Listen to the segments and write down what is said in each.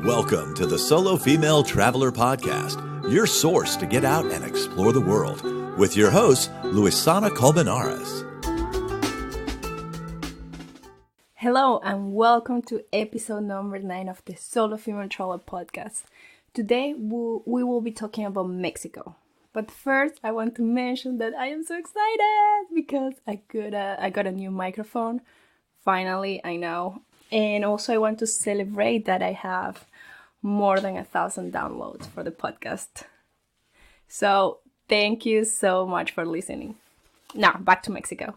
Welcome to the Solo Female Traveler Podcast, your source to get out and explore the world, with your host, Luisana Colmenares. Hello and welcome to episode number 9 of the Solo Female Traveler Podcast. Today we will be talking about Mexico. But first, I want to mention that I am so excited because I got a new microphone. Finally, I know. And also I want to celebrate that I have more than 1,000 downloads for the podcast. So thank you so much for listening. Now, back to Mexico.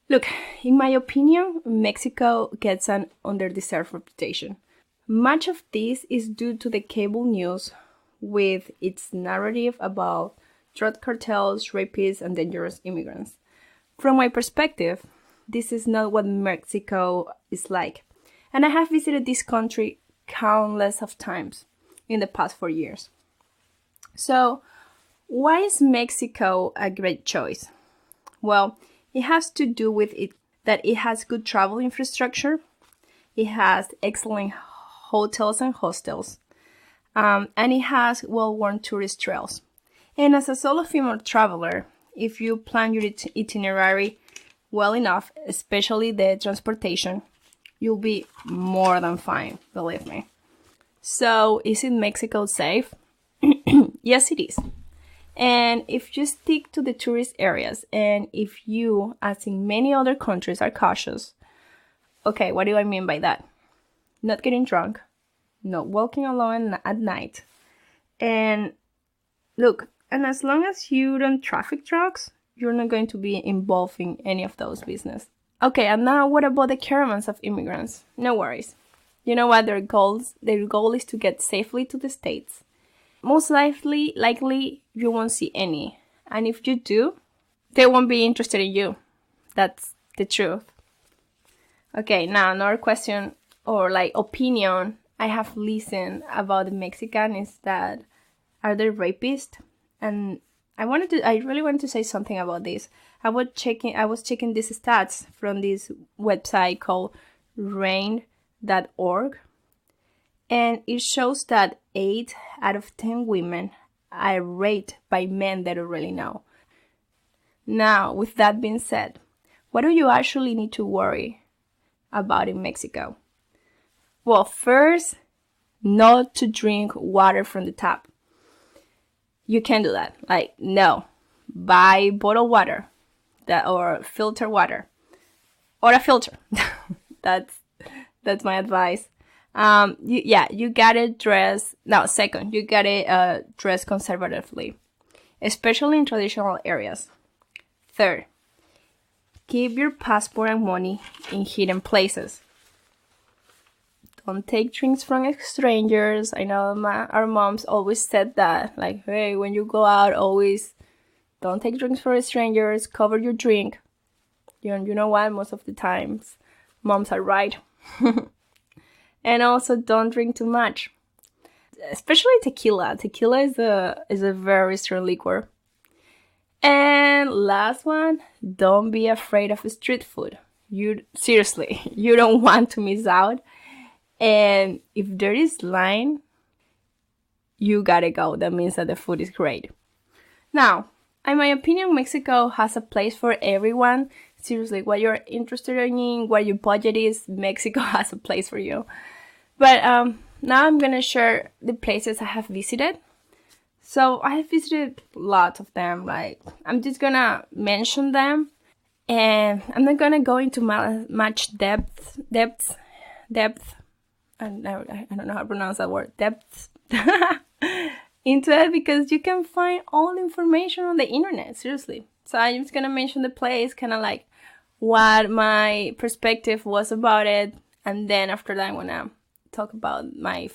Look, in my opinion, Mexico gets an undeserved reputation. Much of this is due to the cable news with its narrative about drug cartels, rapists, and dangerous immigrants. From my perspective, this is not what Mexico is like. And I have visited this country countless of times in the past 4 years. So, why is Mexico a great choice? Well, it has to do with it that it has good travel infrastructure, it has excellent hotels and hostels, and it has well-worn tourist trails. And as a solo female traveler, if you plan your itinerary well enough, especially the transportation, you'll be more than fine, believe me. So, is it Mexico safe? Yes, it is. And if you stick to the tourist areas, and if you, as in many other countries, are cautious, okay, what do I mean by that? Not getting drunk, not walking alone at night, and look, and as long as you don't traffic drugs, you're not going to be involved in any of those business. Okay, and now what about the caravans of immigrants? No worries. You know what their goal is to get safely to the States. Most likely you won't see any. And if you do, they won't be interested in you. That's the truth. Okay, now another question or opinion I have listened about the Mexican is that are they rapists? And I really wanted to say something about this. I was checking these stats from this website called rain.org, and it shows that 8 out of 10 women are raped by men they don't really know. Now, with that being said, what do you actually need to worry about in Mexico? Well, first, not to drink water from the tap. You can't do that. No. Buy bottled water or filter water. Or a filter. That's my advice. You gotta dress. No, second, you gotta dress conservatively, especially in traditional areas. Third, keep your passport and money in hidden places. Don't take drinks from strangers. I know our moms always said that. Hey, when you go out, always don't take drinks from strangers. Cover your drink. You know what? Most of the times, moms are right. And also, don't drink too much. Especially tequila. Tequila is a very strong liquor. And last one, don't be afraid of street food. Seriously, you don't want to miss out. And if there is line, you gotta go. That means that the food is great. Now, in my opinion, Mexico has a place for everyone. Seriously, what you're interested in, what your budget is, Mexico has a place for you. But now I'm gonna share the places I have visited. So I have visited lots of them. I'm just gonna mention them, and I'm not gonna go into much depth. I don't know how to pronounce that word, depth, into it, because you can find all the information on the internet, seriously. So I'm just going to mention the place, kind of what my perspective was about it, and then after that I'm going to talk about my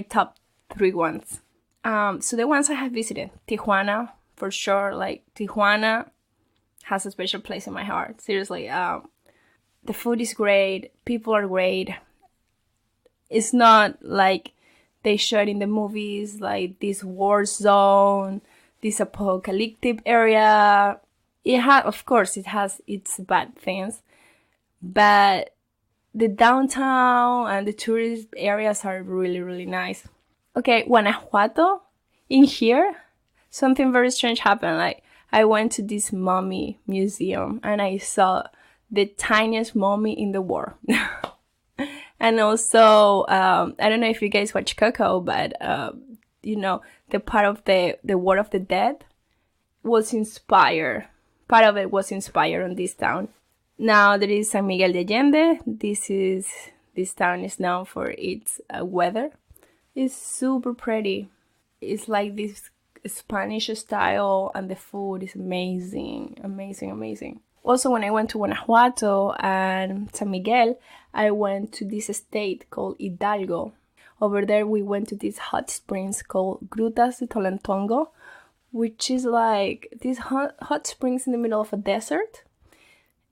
top 3 ones. So the ones I have visited, Tijuana, for sure, Tijuana has a special place in my heart, seriously. The food is great, people are great. It's not like they show it in the movies, this war zone, this apocalyptic area. Of course, it has its bad things, but the downtown and the tourist areas are really, really nice. Okay, Guanajuato, in here, something very strange happened. Like, I went to this mummy museum and I saw the tiniest mummy in the world. And also, I don't know if you guys watch Coco, but, the part of the World of the Dead was inspired. Part of it was inspired on this town. Now there is San Miguel de Allende. This town is known for its weather. It's super pretty. It's like this Spanish style, and the food is amazing, amazing, amazing. Also, when I went to Guanajuato and San Miguel, I went to this estate called Hidalgo. Over there, we went to these hot springs called Grutas de Tolantongo, which is like these hot springs in the middle of a desert.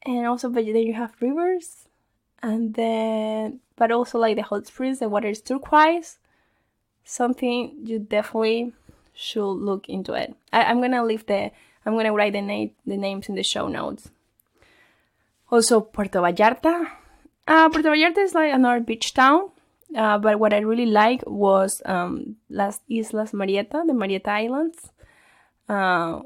And also, but then you have rivers, but also like the hot springs, the water is turquoise. Something you definitely should look into it. I'm gonna write the names in the show notes. Also, Puerto Vallarta. Puerto Vallarta is like another beach town. But what I really like was Las Islas Marietta, the Marietta Islands.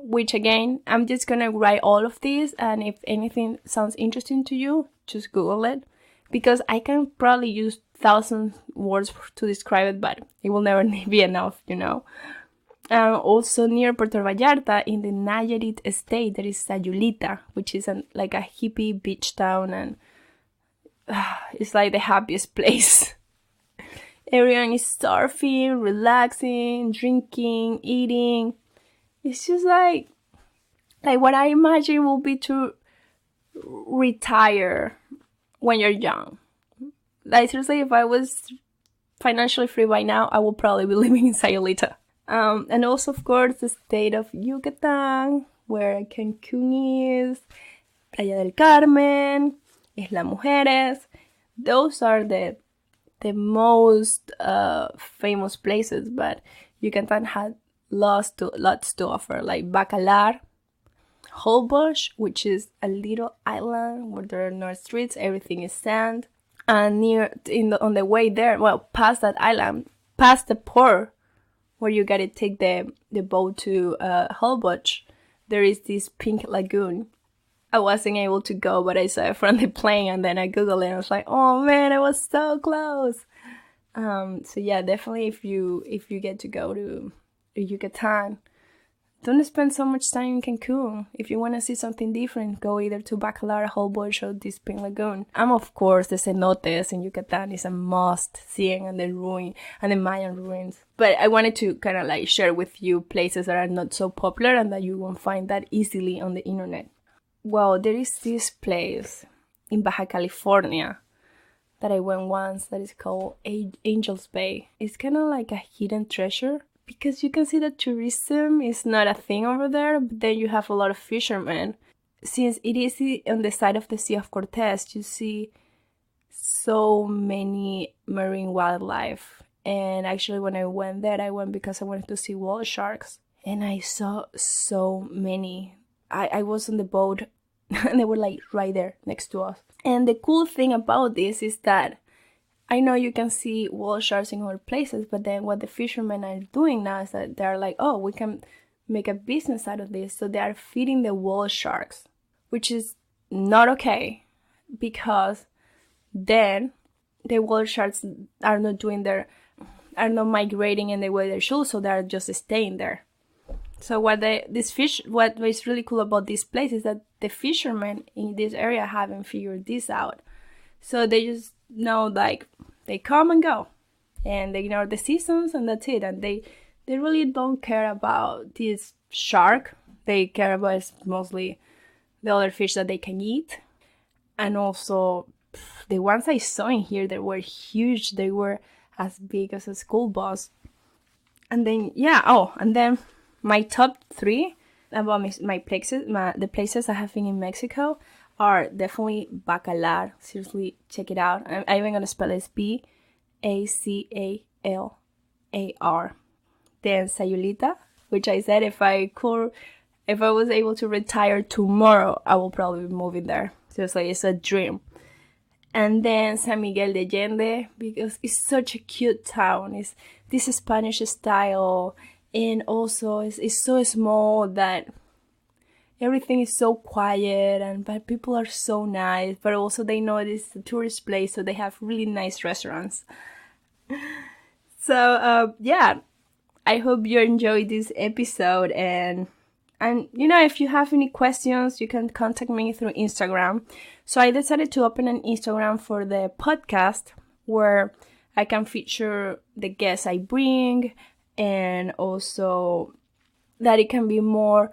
Which again, I'm just gonna write all of these, and if anything sounds interesting to you, just Google it, because I can probably use 1,000 words to describe it, but it will never be enough, Also near Puerto Vallarta, in the Nayarit state, there is Sayulita, which is like a hippie beach town, and it's like the happiest place. Everyone is surfing, relaxing, drinking, eating. It's just like what I imagine will be to retire when you're young. Like, seriously, if I was financially free by now, I would probably be living in Sayulita. And also, of course, the state of Yucatan, where Cancun is, Playa del Carmen, Isla Mujeres. Those are the most famous places, but Yucatan had lots to offer, like Bacalar, Holbox, which is a little island where there are no streets, everything is sand. And on the way there, past that island, past the port where you gotta take the boat to Holbox, there is this pink lagoon. I wasn't able to go, but I saw it from the plane, and then I googled it and I was like, oh man, I was so close. So yeah, definitely if you get to go to Yucatan, don't spend so much time in Cancun. If you want to see something different, go either to Bacalar, Holbox, or this pink lagoon. Of course, the cenotes in Yucatan is a must seeing, and the Mayan ruins. But I wanted to kind of like share with you places that are not so popular and that you won't find that easily on the internet. Well, there is this place in Baja California that I went once that is called Angel's Bay. It's kind of like a hidden treasure, because you can see that tourism is not a thing over there, but then you have a lot of fishermen. Since it is on the side of the Sea of Cortez, you see so many marine wildlife. And actually, when I went there, I went because I wanted to see whale sharks. And I saw so many. I was on the boat and they were like right there next to us. And the cool thing about this is that I know you can see whale sharks in other places, but then what the fishermen are doing now is that they're like, oh, we can make a business out of this. So they are feeding the whale sharks, which is not okay, because then the whale sharks are not migrating in the way they should, so they're just staying there. So what is really cool about this place is that the fishermen in this area haven't figured this out. So they just know, like, they come and go, and they ignore the seasons, and that's it. And they really don't care about this shark. They care about mostly the other fish that they can eat. And also, the ones I saw in here, they were huge. They were as big as a school bus. And then, and then my top 3 about the places I have been in Mexico are definitely Bacalar. Seriously, check it out. I'm even gonna spell it Bacalar. Then Sayulita, which I said if I was able to retire tomorrow, I will probably be moving there. Seriously, it's a dream. And then San Miguel de Allende, because it's such a cute town. It's this Spanish style, and also it's so small that everything is so quiet, but people are so nice. But also they know it's a tourist place, so they have really nice restaurants. So yeah, I hope you enjoyed this episode, and if you have any questions, you can contact me through Instagram. So I decided to open an Instagram for the podcast where I can feature the guests I bring, and also that it can be more,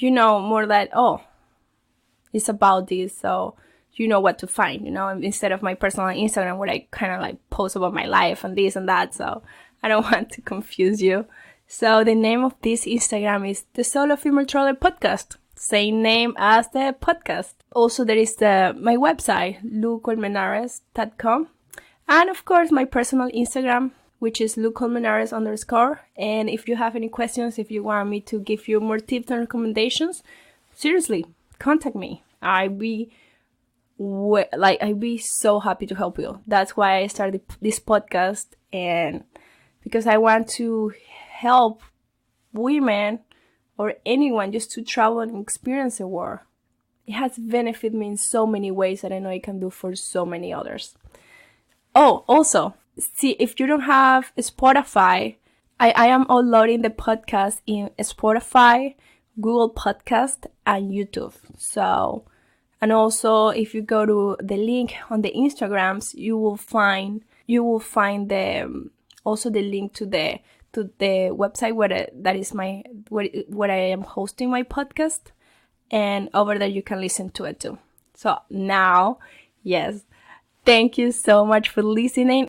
more that, it's about this, so you know what to find, instead of my personal Instagram where I kind of like post about my life and this and that. So I don't want to confuse you. So the name of this Instagram is the Solo Female Traveler Podcast. Same name as the podcast. Also, there is my website, lucolmenares.com. And of course, my personal Instagram, which is lucolmenares_. And if you have any questions, if you want me to give you more tips and recommendations, seriously, contact me. I'd be so happy to help you. That's why I started this podcast, and because I want to help women or anyone just to travel and experience the world. It has benefited me in so many ways that I know it can do for so many others. Oh, also, see, if you don't have Spotify, I am uploading the podcast in Spotify, Google Podcast, and YouTube. So, and also if you go to the link on the Instagrams, you will find the link to the website where I am hosting my podcast, and over there you can listen to it too. So now, yes, thank you so much for listening.